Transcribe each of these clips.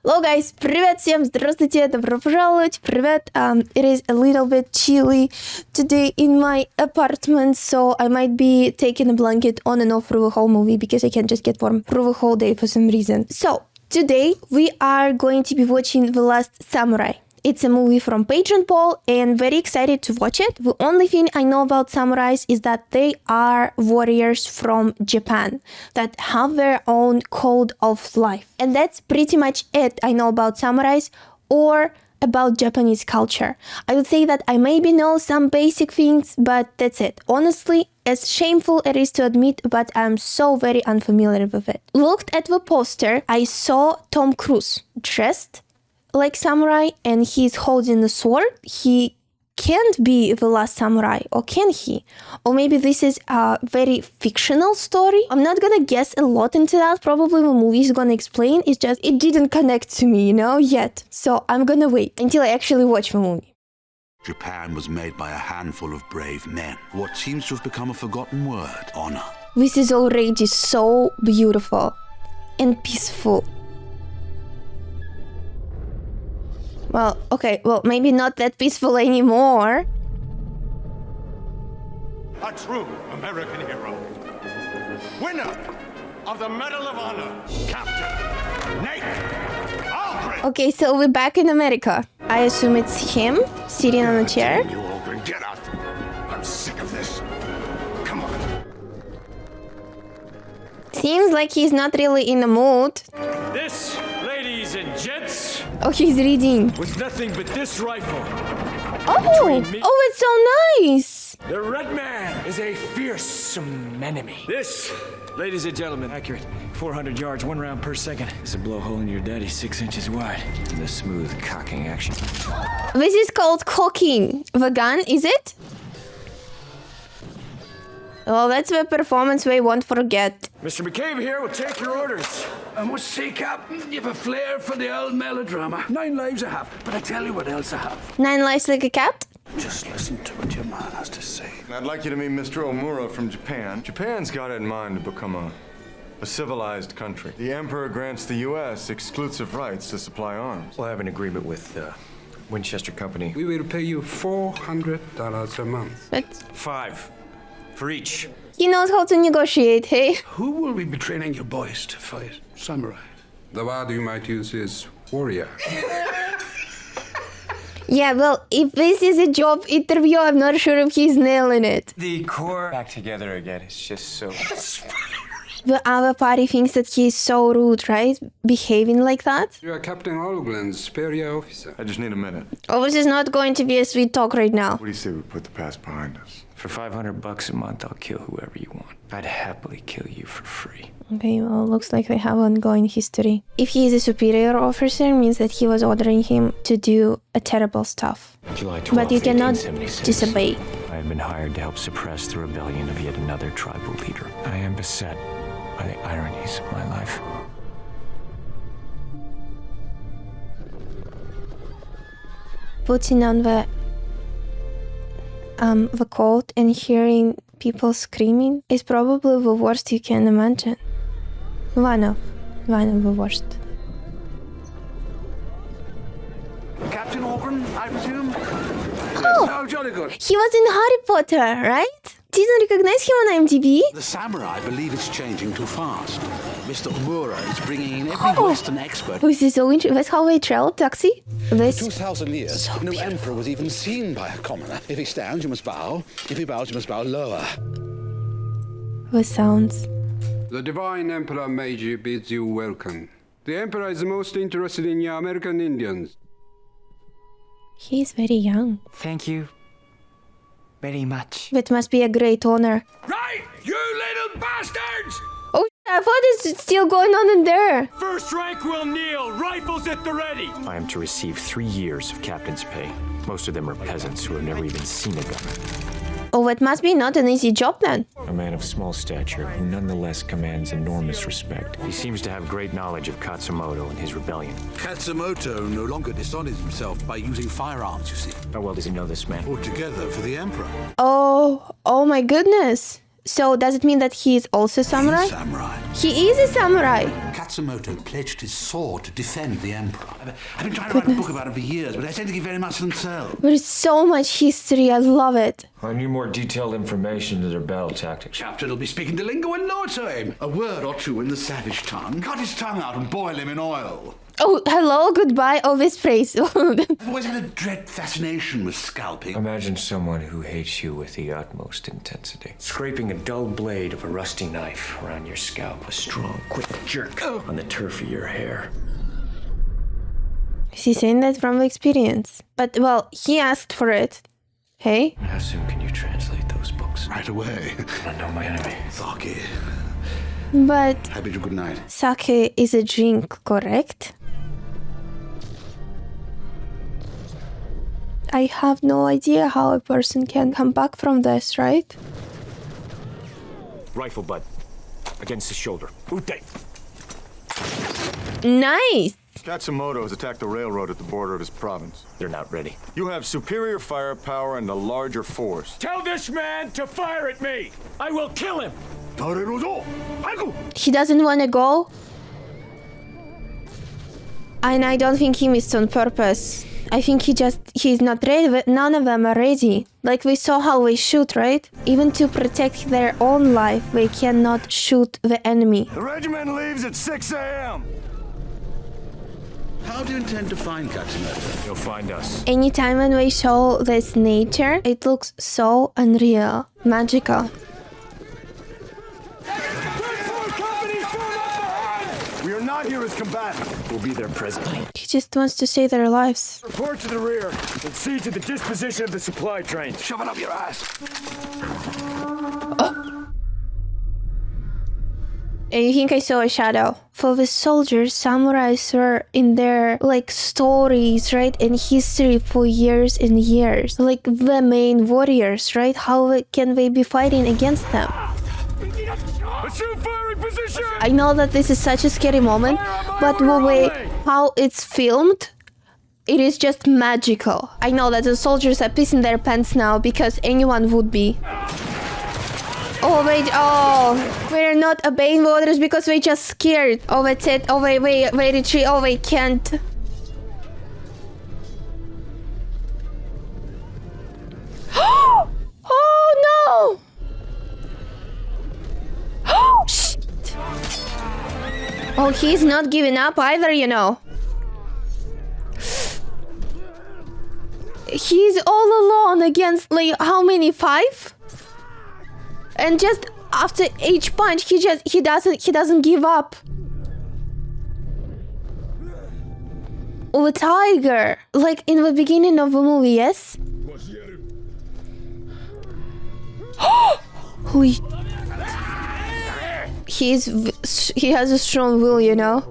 Hello guys, привет всем, здравствуйте, добро пожаловать, привет. It is a little bit chilly today in my apartment, so I might be taking a blanket on and off through the whole movie because I can't just get warm through the whole day for some reason. So, today we are going to be watching The Last Samurai. It's a movie from Patreon Paul and very excited to watch it. The only thing I know about samurais is that they are warriors from Japan that have their own code of life. And that's pretty much it I know about samurais or about Japanese culture. I would say that I maybe know some basic things, but that's it. Honestly, as shameful it is to admit, but I'm so very unfamiliar with it. Looked at the poster, I saw Tom Cruise dressed like samurai and he's holding a sword. He can't be the last samurai, or can he? Or maybe this is a very fictional story. I'm not gonna guess a lot into that. Probably the movie is gonna explain. It's just it didn't connect to me, yet. So I'm gonna wait until I actually watch the movie. Japan was made by a handful of brave men. What seems to have become a forgotten word, honor. This is already so beautiful and peaceful. Well, okay, maybe not that peaceful anymore. A true American hero. Winner of the Medal of Honor, Captain Nate Aldridge. Okay, so we're back in America. I assume it's him sitting on a chair. You Aldridge, get out. I'm sick of this. Come on. Seems like he's not really in the mood. This, ladies and gents, Oh, he's reading. was nothing but this rifle. Oh, it's so nice. The Red Man is a fearsome enemy. This, ladies and gentlemen, accurate. 400 yards, 1 round per second. It's a blowhole in your daddy 6 inches wide. And the smooth cocking action. This is called cocking. The gun, is it? Well, that's the performance we won't forget. Mr. McCabe here will take your orders. I must say, Captain, you've a flair for the old melodrama. 9 lives I have, but I tell you what else I have. 9 lives like a cat? Just listen to what your man has to say. I'd like you to meet Mr. Omura from Japan. Japan's got it in mind to become a civilized country. The Emperor grants the U.S. exclusive rights to supply arms. We'll have an agreement with Winchester Company. We will pay you $400 a month. But 5 for each. he knows how to negotiate, hey? Who will we be training your boys to fight? Samurai. The word you might use is warrior. Yeah, well, if this is a job interview, I'm not sure if he's nailing it. The core back together again is just so... The other party thinks that he's so rude, right? Behaving like that. You are Captain Holgren's superior officer. I just need a minute. Oh, this is not going to be a sweet talk right now. What do you say we put the past behind us? For $500 a month, I'll kill whoever you want. I'd happily kill you for free. Okay, well, looks like they have ongoing history. If he is a superior officer, it means that he was ordering him to do a terrible stuff. July 12th, But you cannot 1876. disobey. I have been hired to help suppress the rebellion of yet another tribal leader. I am beset by the ironies of my life. Putting on the coat and hearing people screaming is probably the worst you can imagine. One of the worst. Captain Aldridge, I presume? Oh, jolly good. he was in Harry Potter, right? Didn't recognize him on IMDb. The samurai believe it's changing too fast. Mr. Omura is bringing in every Western expert. This is so interesting. That's how they travel taxi. This 2,000 years, so no beautiful. emperor was even seen by a commoner. If he stands, you must bow. If he bows, you must bow lower. The sounds. The Divine Emperor Meiji bids you welcome. The Emperor is most interested in your American Indians. He's very young. Thank you very much. That must be a great honor. Right, you little bastards! Oh, I thought it's still going on in there. First rank will kneel, rifles at the ready. I am to receive 3 years of captain's pay. Most of them are peasants who have never even seen a gun. Oh, it must be not an easy job then. A man of small stature who nonetheless commands enormous respect. He seems to have great knowledge of Katsumoto and his rebellion. Katsumoto no longer dishonors himself by using firearms, you see. How well does he know this man? Altogether for the Emperor. Oh my goodness. So does it mean that he is also samurai? Samurai. He is a samurai. Katsumoto pledged his sword to defend the emperor. I've been trying to write a book about him for years, but they tend to give very much to themselves. There is so much history. I love it. I need more detailed information to their battle tactics. Captain will be speaking the lingo in no time. A word or two in the savage tongue. Cut his tongue out and boil him in oil. Oh, hello, goodbye. Oh, this phrase. I've always had a dread fascination with scalping. Imagine someone who hates you with the utmost intensity. Scraping a dull blade of a rusty knife around your scalp. A strong, quick jerk on the turf of your hair. He's saying that from experience. But, well, he asked for it. Hey? How soon can you translate those books? Right away. I know my enemy. Sake. But I bid you good night. sake is a drink, correct? I have no idea how a person can come back from this, right? Rifle butt. Against the shoulder. Ute. Nice! Katsumoto has attacked the railroad at the border of his province. They're not ready. You have superior firepower and a larger force. Tell this man to fire at me! I will kill him! He doesn't want to go? And I don't think he missed on purpose. I think he's not ready. None of them are ready. Like we saw how they shoot, right? Even to protect their own life, they cannot shoot the enemy. The regiment leaves at 6 a.m. How do you intend to find Katsumoto? You'll find us. Anytime when we show this nature, it looks so unreal, magical. We are not here as combatants. We'll be there presently. He just wants to save their lives. Report to the rear and see to the disposition of the supply trains. Shove it up your ass. I think I saw a shadow. For the soldiers, samurais were in their, like, stories, right? In history for years and years. Like, the main warriors, right? How can they be fighting against them? Assume firing position! I know that this is such a scary moment, but the way how it's filmed, it is just magical. I know that the soldiers are pissing their pants now because anyone would be. Oh wait, oh, we're not obeying orders because we're just scared. Oh, that's it. Oh, wait, retreat. Oh, we can't. Oh no! Oh shit! Oh, he's not giving up either, you know. He's all alone against, like, how many? 5? And just after each punch, he doesn't give up. Oh, a tiger, like in the beginning of the movie, yes. Holy. He has a strong will, you know.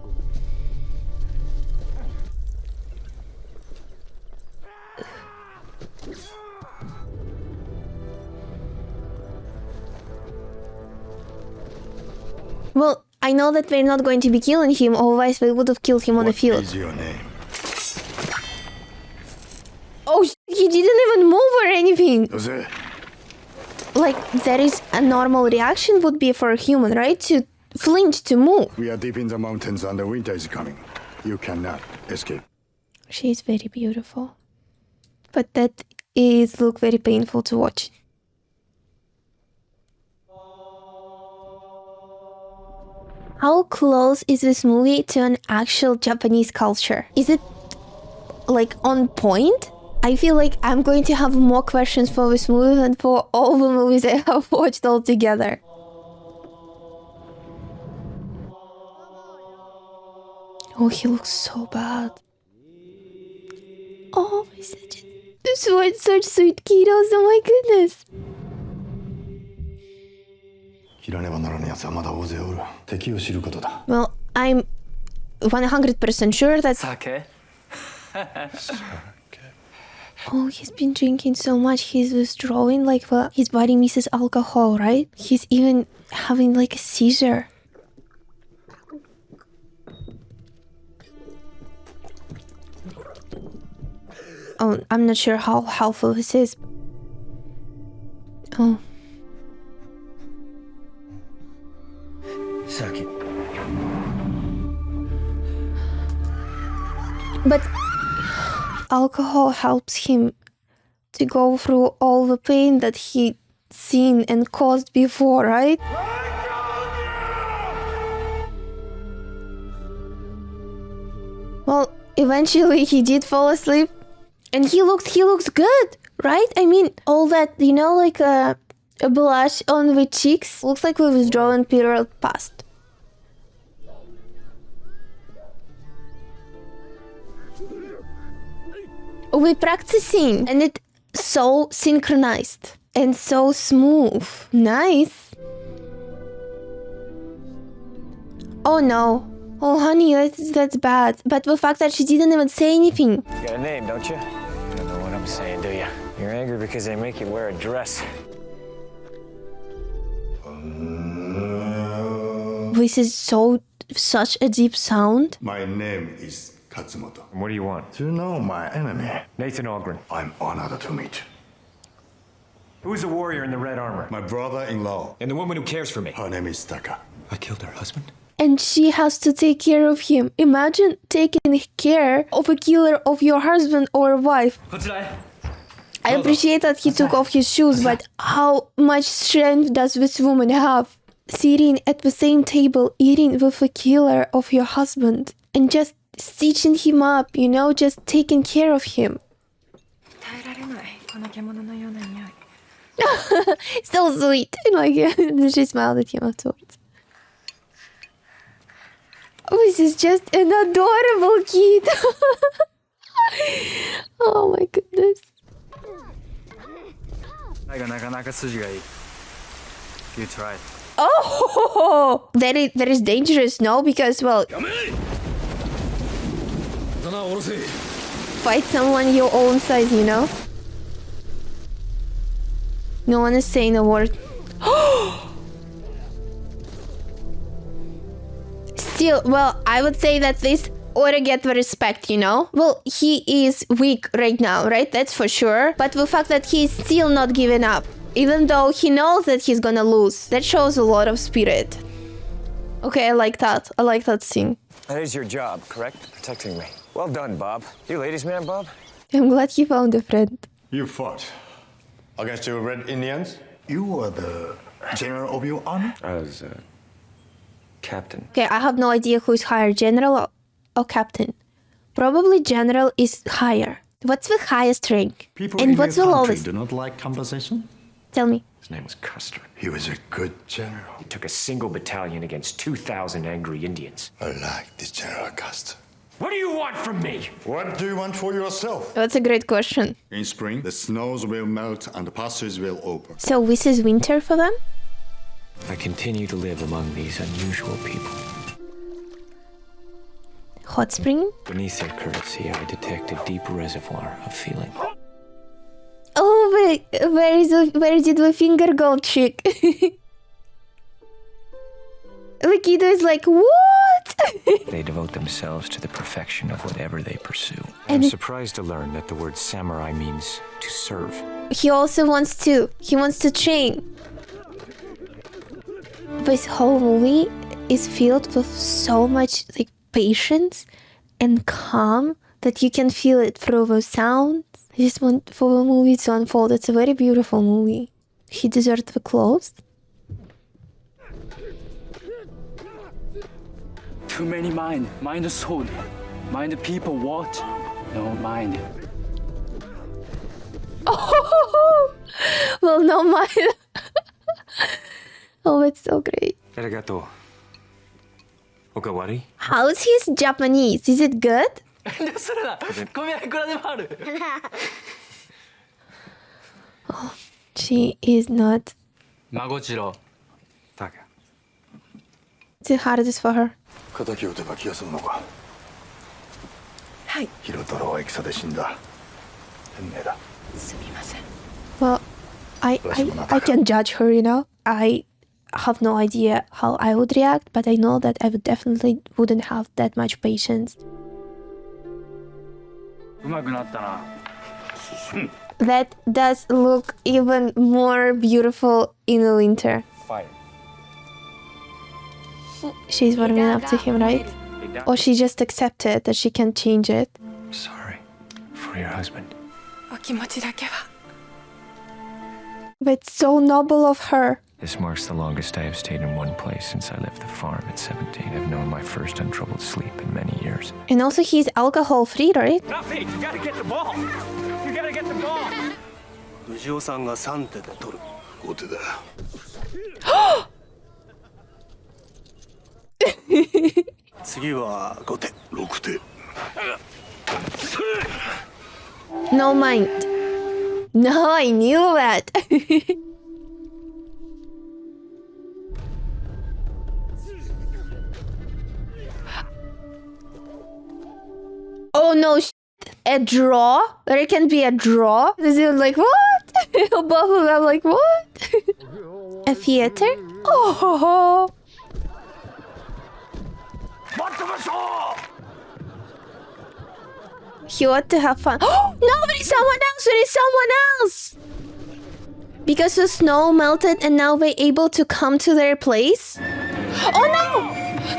Well, I know that they're not going to be killing him, otherwise they would have killed him on the field. What is your name? Oh, he didn't even move or anything. Jose. Like, there is a normal reaction would be for a human, right? To flinch, to move. We are deep in the mountains and the winter is coming. You cannot escape. She's very beautiful. But that is look very painful to watch. How close is this movie to an actual Japanese culture? Is it, like, on point? I feel like I'm going to have more questions for this movie than for all the movies I have watched all together. Oh, he looks so bad. Oh, such sweet kiddos, oh my goodness. Well, I'm 100% sure that... Sake? Oh, he's been drinking so much, he's withdrawing, like, his body misses alcohol, right? He's even having, like, a seizure. Oh, I'm not sure how helpful this is. Oh. Sake. But alcohol helps him to go through all the pain that he seen and caused before, right? Well, eventually he did fall asleep, and he looks good, right? I mean, all that, you know, like a blush on the cheeks looks like the withdrawal period passed. We're practicing, and it's so synchronized and so smooth. Nice. Oh no. Oh honey, that's bad. But the fact that she didn't even say anything. You got a name, don't you? You don't know what I'm saying, do you? You're angry because they make you wear a dress. This is such a deep sound. My name is Katsumoto. What do you want? Do you know my enemy? Nathan Ogren. I'm honored to meet. Who's the warrior in the red armor? My brother-in-law. And the woman who cares for me? Her name is Dasha. I killed her husband? And she has to take care of him. Imagine taking care of a killer of your husband or wife. I appreciate that he took off his shoes, but how much strength does this woman have? Sitting at the same table, eating with the killer of your husband, and just stitching him up, you know, just taking care of him. So sweet. Like, she smiled at him afterwards. This is just an adorable kid. Oh my goodness. You tried. Oh, that is dangerous, no? Because, well, fight someone your own size, you know? No one is saying a word. Still, well, I would say that this ought to get the respect, you know? Well, he is weak right now, right? That's for sure. But the fact that he's still not giving up, even though he knows that he's gonna lose, that shows a lot of spirit. Okay, I like that. I like that scene. That is your job, correct? Protecting me. Well done, Bob. You ladies' man, Bob? I'm glad he found a friend. You fought against the Red Indians? You were the general of your army? I was, captain. Okay, I have no idea who is higher, general or captain. Probably general is higher. What's the highest rank? People And in what's your the country lowest? do not like conversation? Tell me. His name was Custer. He was a good general. He took a single battalion against 2,000 angry Indians. I like this General Custer. What do you want from me? What do you want for yourself? That's a great question. In spring, the snows will melt and the pastures will open. So this is winter for them? I continue to live among these unusual people. Hot spring? Beneath their courtesy, I detect a deep reservoir of feeling. Oh, where did the finger go, chick? Lukido is like, what? They devote themselves to the perfection of whatever they pursue. And I'm surprised to learn that the word samurai means to serve. He also wants to train. This whole movie is filled with so much like patience and calm that you can feel it through the sounds. I just want for the movie to unfold. It's a very beautiful movie. He deserved the clothes. Too many mind. Mind the soul. Mind the people what? No mind. Oh, well, no mind. Oh, it's so great. Arigato. Okawari? How's his Japanese? Is it good? Oh, she is not. Magochiro. Taka. It's the hardest for her. 敵を撃てば気が済むのか。はい。ヒロ太郎は戦で死んだ。天命だ。すみません。 Well, I can judge her, you know? I have no idea how I would react, but I know that I would definitely wouldn't have that much patience. That does look even more beautiful in the winter. Fire. She's warming up to him, right? Or she just accepted that she can't change it. I'm sorry for your husband. But it's so noble of her. This marks the longest I have stayed in one place since I left the farm at 17. I've known my first untroubled sleep in many years. And also he's alcohol free, right? Duffy, you gotta get the ball. You gotta get the ball. 藤尾さんが3手で取る。5手だ。次は5手。6手。No mind. No, I knew that. Oh no, a draw? There can be a draw? Is it like, what? Both of them like, what? A theater? Oh. He ought to have fun. Oh, no, there is someone else! There is someone else! Because the snow melted and now we're able to come to their place? Oh no!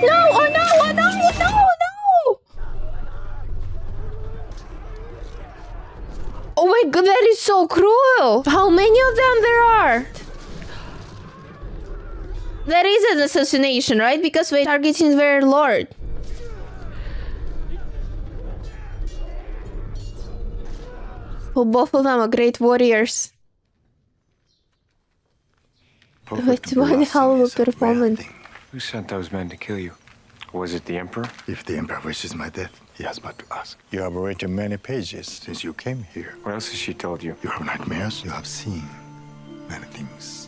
No! Oh no! Oh no! Oh no! Oh no! Oh my god, that is so cruel! How many of them there are? That is an assassination, right? Because we're targeting their lord. Well, both of them are great warriors. But one hell of a performance. Who sent those men to kill you? Was it the Emperor? If the Emperor wishes my death, he has but to ask. You have written many pages since you came here. What else has she told you? You have nightmares. You have seen many things.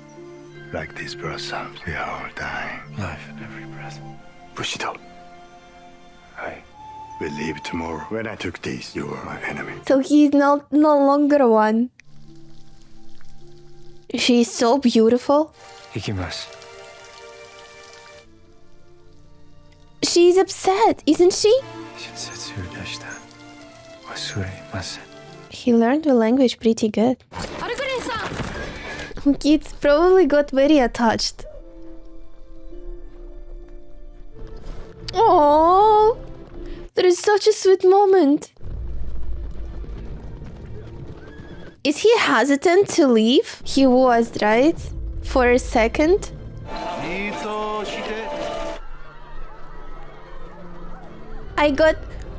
Like these blossoms, we are all dying. Life in every breath. Push it out. We leave tomorrow. When I took these, you were my enemy. So he's no longer one. She's so beautiful. Ikimasu. She's upset, isn't she? Shinsetsu dashita. Wasurimasen. He learned the language pretty good. Kids probably got very attached. Oh, there is such a sweet moment. Is he hesitant to leave? He was, right? For a second. I got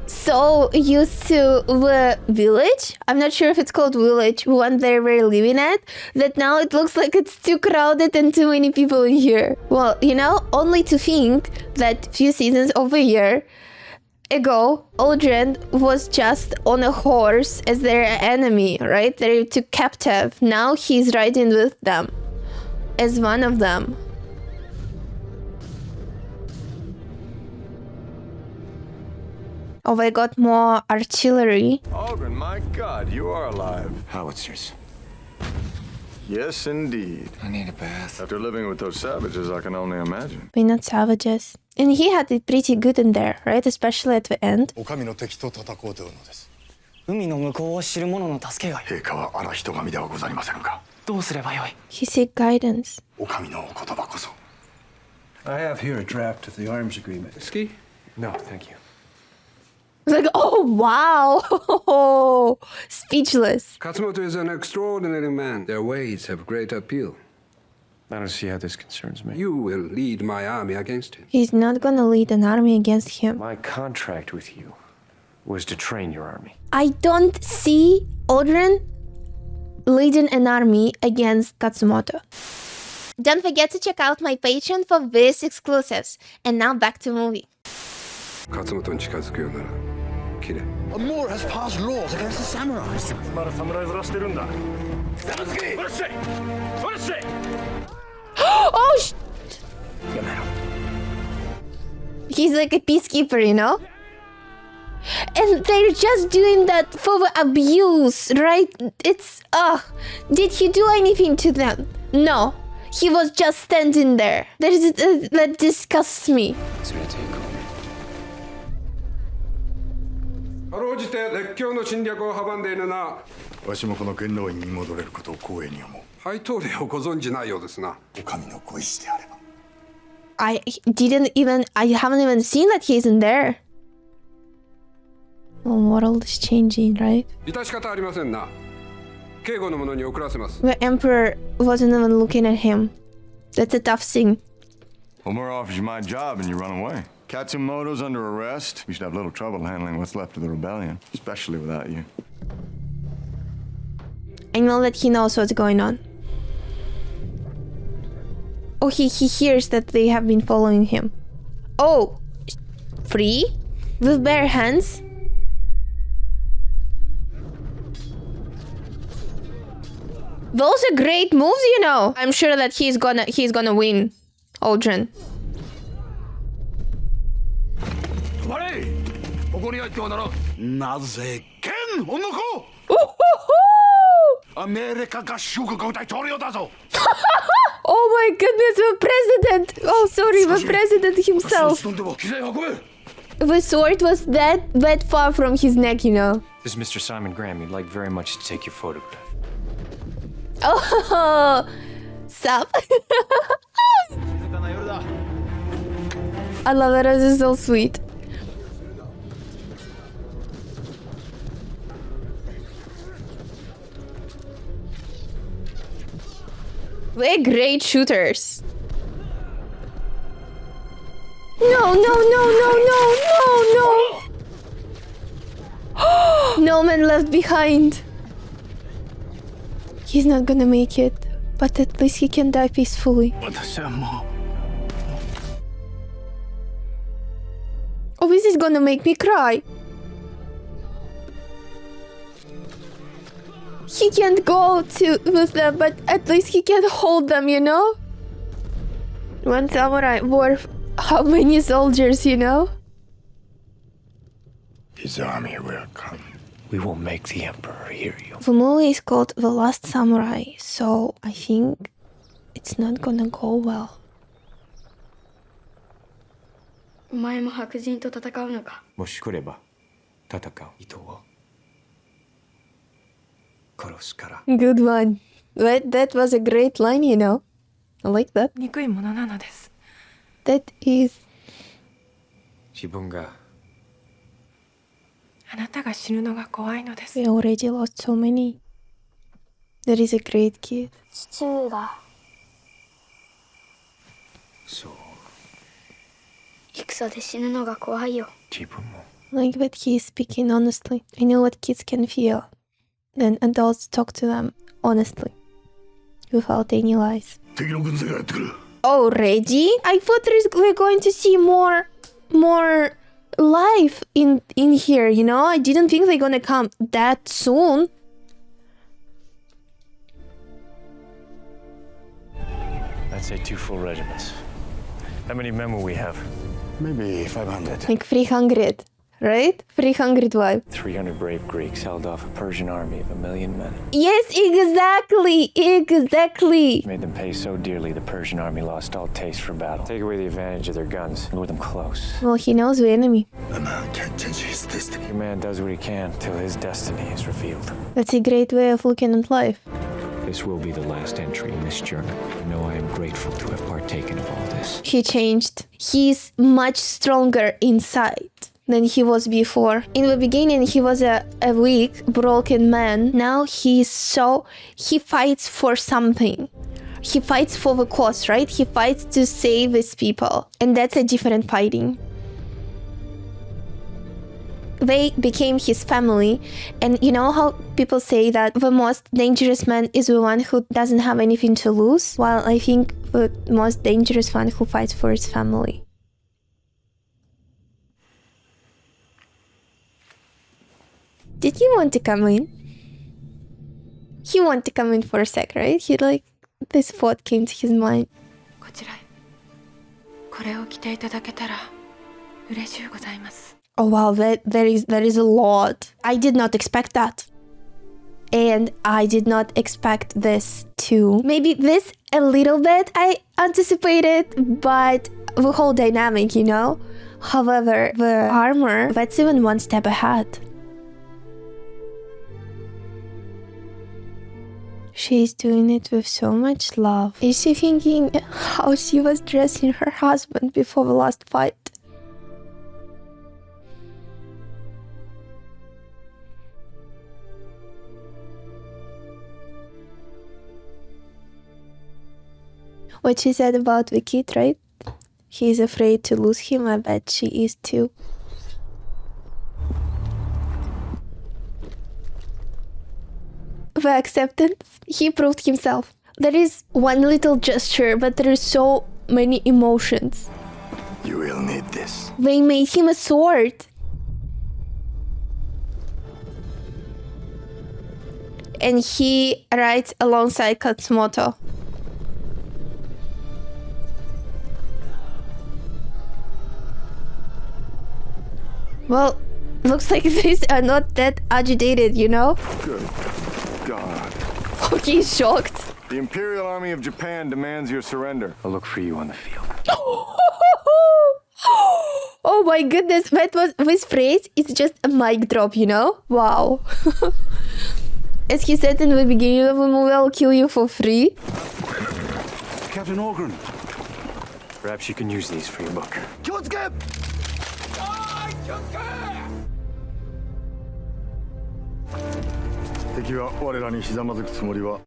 so used to the village. I'm not sure if it's called village, one they were living at, that now it looks like it's too crowded and too many people in here. Well, you know, only to think that few seasons of a year ago, Aldrin was just on a horse as their enemy, right? They took captive. Now he's riding with them as one of them. Oh, I got more artillery. Aldrin, my God, you are alive. Howitzers. Yes, indeed. I need a bath. After living with those savages, I can only imagine. We're not savages. And he had it pretty good in there, right? Especially at the end. お上の敵と戦おうというのです。海の向こうを知る者の助けが。陛下はあの人神ではござりませんか。どうすればよい。He seek guidance. お上のお言葉こそ。I have here a draft of the arms agreement. Ski? No, thank you. It's like, oh, wow. Speechless. Katsumoto is an extraordinary man. Their ways have great appeal. I don't see how this concerns me. You will lead my army against him. He's not gonna lead an army against him. My contract with you was to train your army. I don't see Aldrin leading an army against Katsumoto. Don't forget to check out my Patreon for these exclusives. And now back to movie. Katsumoto に近づくようなら、切れ。A Moor has passed laws against the samurais. Oh, he's like a peacekeeper, you know? And they're just doing that for the abuse, right? It's, did he do anything to them? No. He was just standing there. That disgusts me. かろうじて列強の侵略を阻んでいるな。わしもこの元老院に戻れることを光栄に思う。配当令をご存じないようですな。お上のご意志であれば。I haven't even seen that he's in there. The world is changing, right? 致し方ありませんな。警護の者に送らせます。 The emperor wasn't even looking at him. That's a tough thing. Omura offers you my job and you run away. Katsumoto's under arrest. We should have little trouble handling what's left of the rebellion, especially without you. I know that he knows what's going on. Oh, he hears that they have been following him. Oh! Free? With bare hands? Those are great moves, you know. I'm sure that he's gonna win. Aldrin. なぜ剣女の子アメリカ合衆国大統領だぞ Oh my goodness, the president! Oh, sorry, the president himself. The sword was that far from his neck, you know. This is Mr. Simon Graham. He'd like very much to take your photograph. Oh, sup? I love it. This is so sweet. We're great shooters. No. No man left behind. He's not gonna make it, but at least he can die peacefully. Oh, this is gonna make me cry. He can't go with them, but at least he can hold them, you know? One samurai worth how many soldiers, you know? His army will come. We will make the Emperor hear you. The movie is called The Last Samurai, so I think it's not gonna go well. お前も白人と戦うのか。もし来れば戦う人を殺すから。 Good one. That was a great line, you know? I like that. 憎いものなのです。 That is... 自分があなたが死ぬのが怖いのです。 We already lost so many. That is a great kid. 父上がそう戦で死ぬのが怖いよ。自分も Like that he is speaking honestly. I know what kids can feel. Then adults talk to them honestly. Without any lies. 敵の軍勢がやってくる Already? I thought we're going to see more life in here, you know? I didn't think they're gonna come that soon. I'd say 2 full regiments. How many men will we have? Maybe 500. Like 300, right? 300 vibe. 300 brave Greeks held off a Persian army of 1 million men. Yes, exactly. Made them pay so dearly the Persian army lost all taste for battle. Take away the advantage of their guns, lure them close. Well, he knows the enemy. A man can't change his destiny. Your man does what he can till his destiny is revealed. That's a great way of looking at life. This will be the last entry in this journey. I know I am grateful to have partaken of all this. He changed. He's much stronger inside than he was before. In the beginning, he was a weak, broken man. Now he fights for something. He fights for the cause, right? He fights to save his people. And that's a different fighting. They became his family, and you know how people say that the most dangerous man is the one who doesn't have anything to lose? Well, I think the most dangerous one who fights for his family. Did he want to come in? He wanted to come in for a sec, right? This thought came to his mind. こちらへ。これを着ていただけたら嬉しゅうございます。 Oh wow, that is a lot. I did not expect that. And I did not expect this too. Maybe this a little bit I anticipated, but the whole dynamic, you know? However, the armor, that's even one step ahead. She's doing it with so much love. Is she thinking how she was dressing her husband before the last fight? こちらへ。これを着ていただけたら嬉しゅうございます。 Oh, wow, that is a lot. I did not expect that. And I did not expect this too. Maybe this a little bit I anticipated, but the whole dynamic, you know? However, the armor, that's even one step ahead. She's doing it with so much love. Is she thinking how she was dressing her husband before the last fight? what she said about the kid, right? He's afraid to lose him. I bet she is too. The acceptance. He proved himself. There is one little gesture, but there is so many emotions. You will need this. They made him a sword. And he rides alongside Katsumoto. Well, looks like these are not that agitated, you know? Good God. Oh, he's shocked. The Imperial Army of Japan demands your surrender. I'll look for you on the field. Oh my goodness, this phrase is just a mic drop, you know? Wow. As he said in the beginning of the movie, I'll kill you for free. Captain Orgren. Perhaps you can use these for your book. 気をつけ 敵は我らにひざまずくつもりは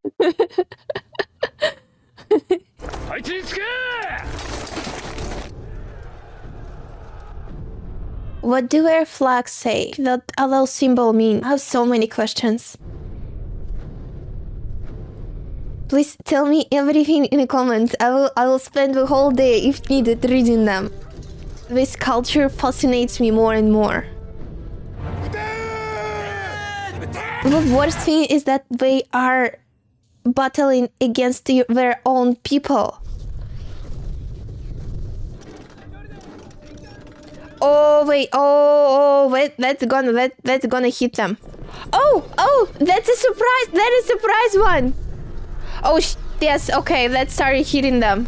What do their flags say? That other symbol mean? I have so many questions. Please tell me everything in the comments. I will spend the whole day, if needed, reading them. This culture fascinates me more and more. The worst thing is that they are battling against their own people. Oh wait, wait, that's gonna hit them. Oh, that's a surprise. That is a surprise one. Oh yes, okay, that started hitting them.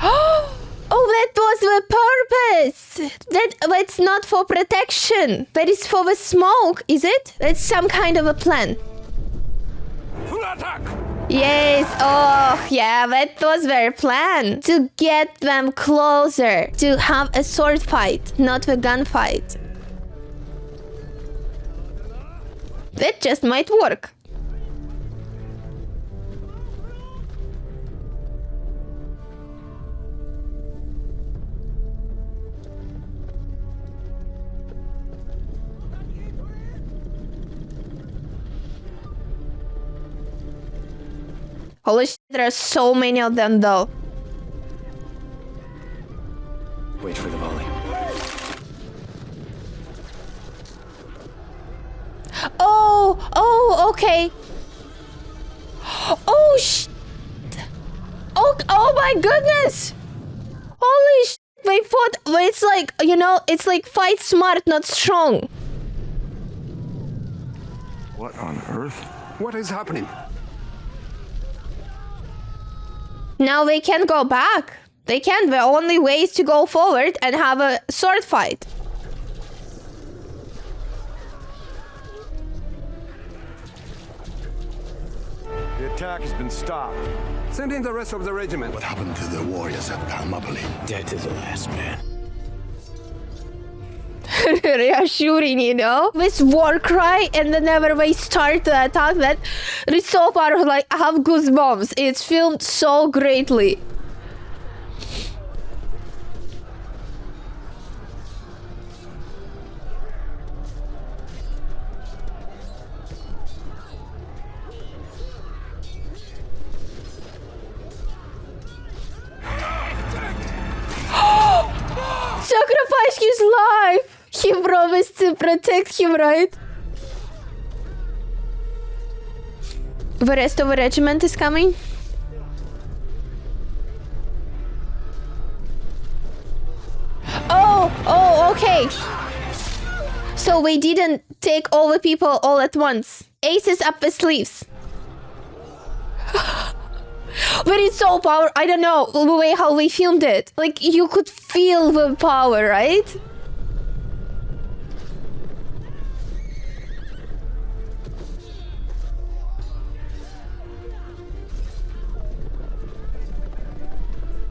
Oh, that was the purpose. That's not for protection. That is for the smoke, is it? That's some kind of a plan. Full attack! Yes, oh yeah, that was their plan. To get them closer. To have a sword fight, not a gunfight. That just might work. Holy shit, there are so many of them though. Wait for the volley. Oh, okay. Oh shit. Oh my goodness. Holy shit, they fought. It's like, you know, it's like fight smart, not strong. What on earth? What is happening? Now they can't go back. They can't. The only way is to go forward and have a sword fight. The attack has been stopped. Send in the rest of the regiment. What happened to the warriors at Thermopylae? Dead to the last man. Reassuring, you know? This war cry, and whenever they start the attack, that is so far, like, I have goosebumps. It's filmed so greatly. Sacrifice his life! He promised to protect him, right? The rest of the regiment is coming. Oh, okay. So we didn't take all the people all at once. Aces up the sleeves. But it's so powerful. I don't know the way how we filmed it. Like, you could feel the power, right?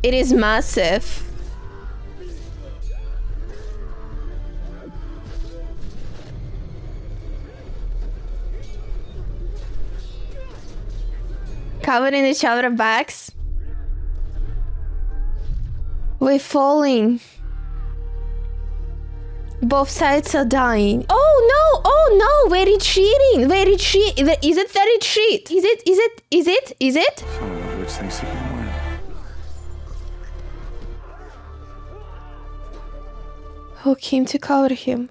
It is massive. covering each other's backs. We're falling. Both sides are dying. Oh no! Oh no! We're retreating! We're retreating! Is it the retreat? Is it? Which thinks he can win. Who came to cover him?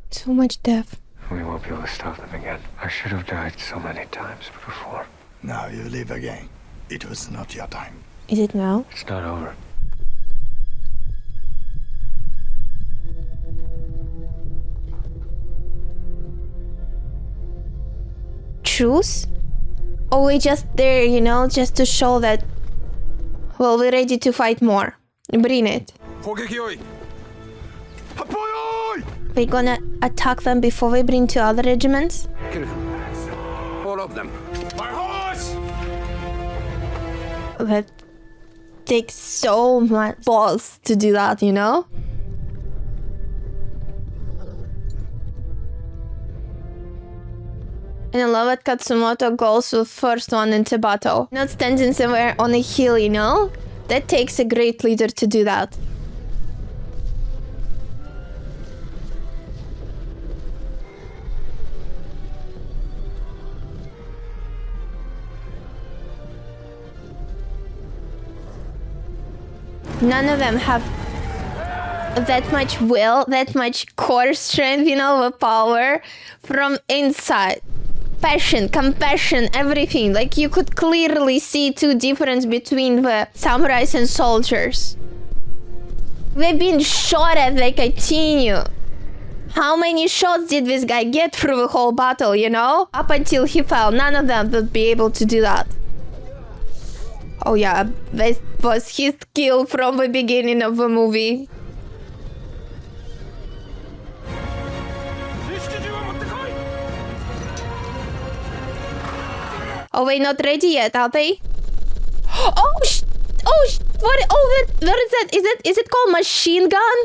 So much death. We won't be able to stop them again. I should have died so many times before. Now you live again. It was not your time. Is it now? It's not over. Truce? Or we just there, you know, just to show that, well, we're ready to fight more. Bring it. We're gonna attack them before we bring 2 other regiments? All of them. My horse! That takes so much balls to do that, you know? And I love that Katsumoto goes with first one into battle. Not standing somewhere on a hill, you know? That takes a great leader to do that. None of them have that much will, that much core strength, you know, the power from inside. Passion, compassion, everything. Like, you could clearly see 2 difference between the samurais and soldiers. They've been shot at, they continue. How many shots did this guy get through the whole battle, you know? Up until he fell, none of them would be able to do that. Oh yeah, that was his skill from the beginning of the movie. Oh, we're not ready yet, are they? Oh, what? Oh, what is that? Is it called machine gun?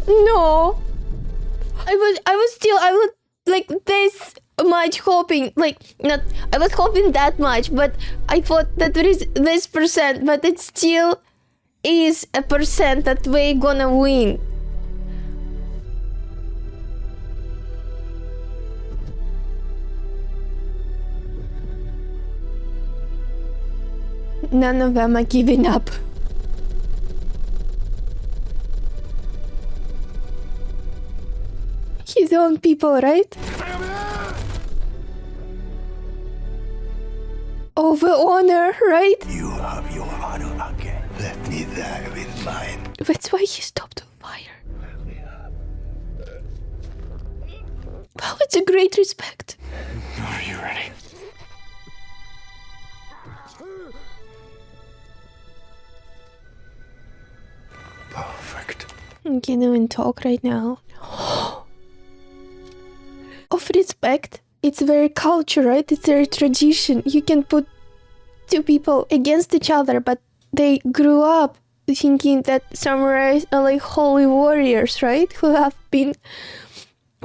No. I was like this much hoping, like, not, I was hoping that much, but I thought that there is this percent, but it still is a percent that we're gonna win. None of them are giving up. His own people, right? Oh, the honor, right? You have your honor again. Let me die with mine. That's why he stopped the fire. Wow, it's a great respect. Are you ready? Perfect. I can't even talk right now. Of respect, it's very culture, right? It's very tradition. You can put 2 people against each other, but they grew up thinking that samurais are like holy warriors, right? Who have been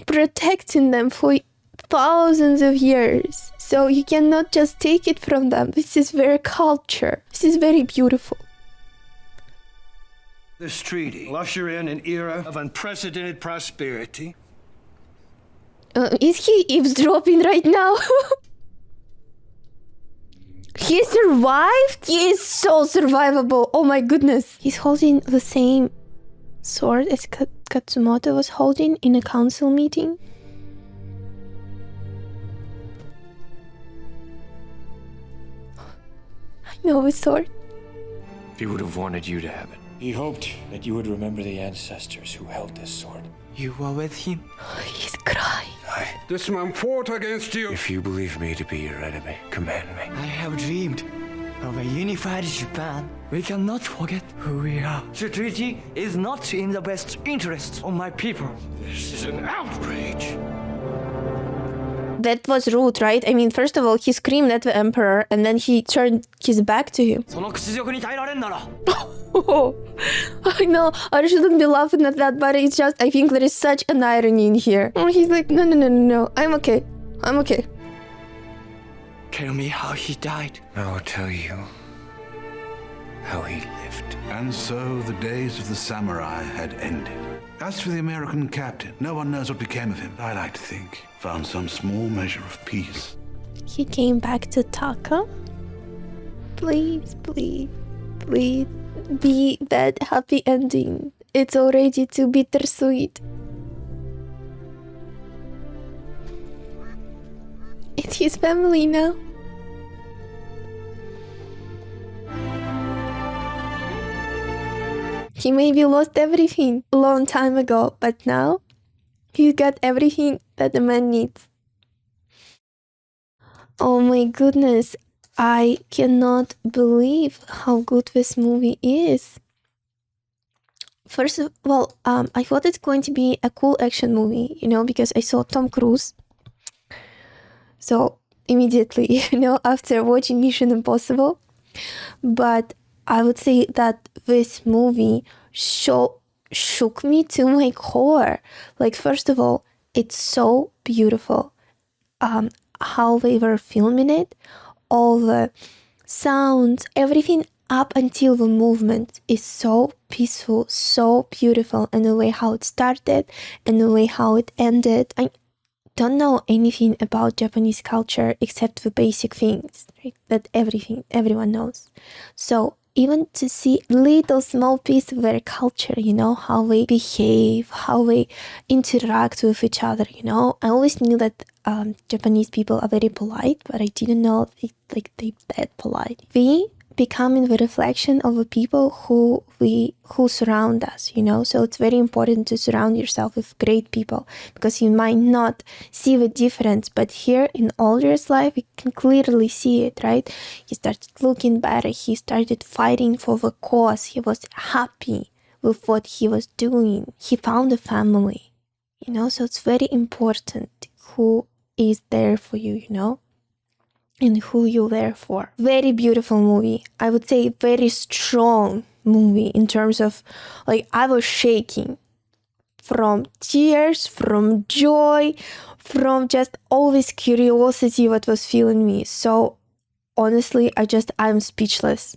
protecting them for thousands of years. So you cannot just take it from them. This is very culture. This is very beautiful. This treaty will usher in an era of unprecedented prosperity. Is he eavesdropping right now? He survived? He is so survivable. Oh my goodness. He's holding the same sword as Katsumoto was holding in a council meeting. I know a sword. He would have wanted you to have it. He hoped that you would remember the ancestors who held this sword. You were with him? He's crying. This man fought against you. If you believe me to be your enemy, command me. I have dreamed of a unified Japan. We cannot forget who we are. The treaty is not in the best interests of my people. This is an outrage. That was rude, right? I mean, first of all, he screamed at the emperor and then he turned his back to him. その屈辱に耐えられんなら I know, I shouldn't be laughing at that, but it's just, I think there is such an irony in here. And he's like, no, I'm okay. I'm okay. Tell me how he died. I'll tell you how he lived. And so the days of the samurai had ended. As for the American captain, no one knows what became of him. I like to think found some small measure of peace. He came back to Taka. Please, please, please be that happy ending. It's already too bittersweet. It's his family now. He maybe lost everything a long time ago, but now he's got everything that a man needs. Oh my goodness, I cannot believe how good this movie is. First of all, I thought it's going to be a cool action movie, because I saw Tom Cruise. So immediately, after watching Mission Impossible. But I would say that this movie shook me to my core. Like, first of all, it's so beautiful. How they were filming it, all the sounds, everything up until the movement is so peaceful, so beautiful, and the way how it started and the way how it ended. I don't know anything about Japanese culture except the basic things, right? That everyone knows. So even to see little small piece of their culture, how they behave, how they interact with each other, I always knew that Japanese people are very polite, but I didn't know they that polite. We becoming the reflection of the people who surround us, so it's very important to surround yourself with great people, because you might not see the difference, but here in Alder's life you can clearly see it, right? He started looking better, he started fighting for the cause, he was happy with what he was doing, he found a family, so it's very important who is there for you, and who you're there for. Very beautiful movie. I would say very strong movie in terms of, I was shaking from tears, from joy, from just all this curiosity what was filling me. So honestly, I'm speechless.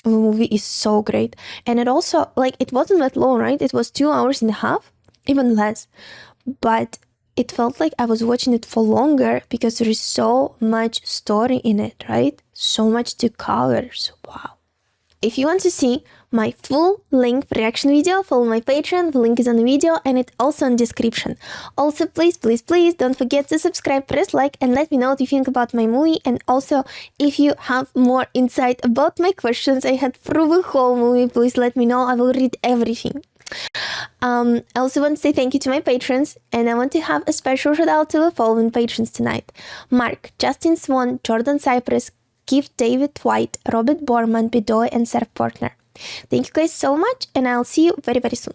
The movie is so great. And it also, it wasn't that long, right? It was 2.5 hours, even less. But it felt like I was watching it for longer because there is so much story in it, right? So much to cover. So wow. If you want to see my full-length reaction video, follow my Patreon. The link is on the video and it's also in the description. Also, please don't forget to subscribe, press like, and let me know what you think about my movie. And also, if you have more insight about my questions I had through the whole movie, please let me know. I will read everything. I also want to say thank you to my patrons, and I want to have a special shout out to the following patrons tonight: Mark, Justin Swan, Jordan Cypress, Keith David White, Robert Borman, Bidoy, and Surf Partner. Thank you guys so much, and I'll see you very, very soon.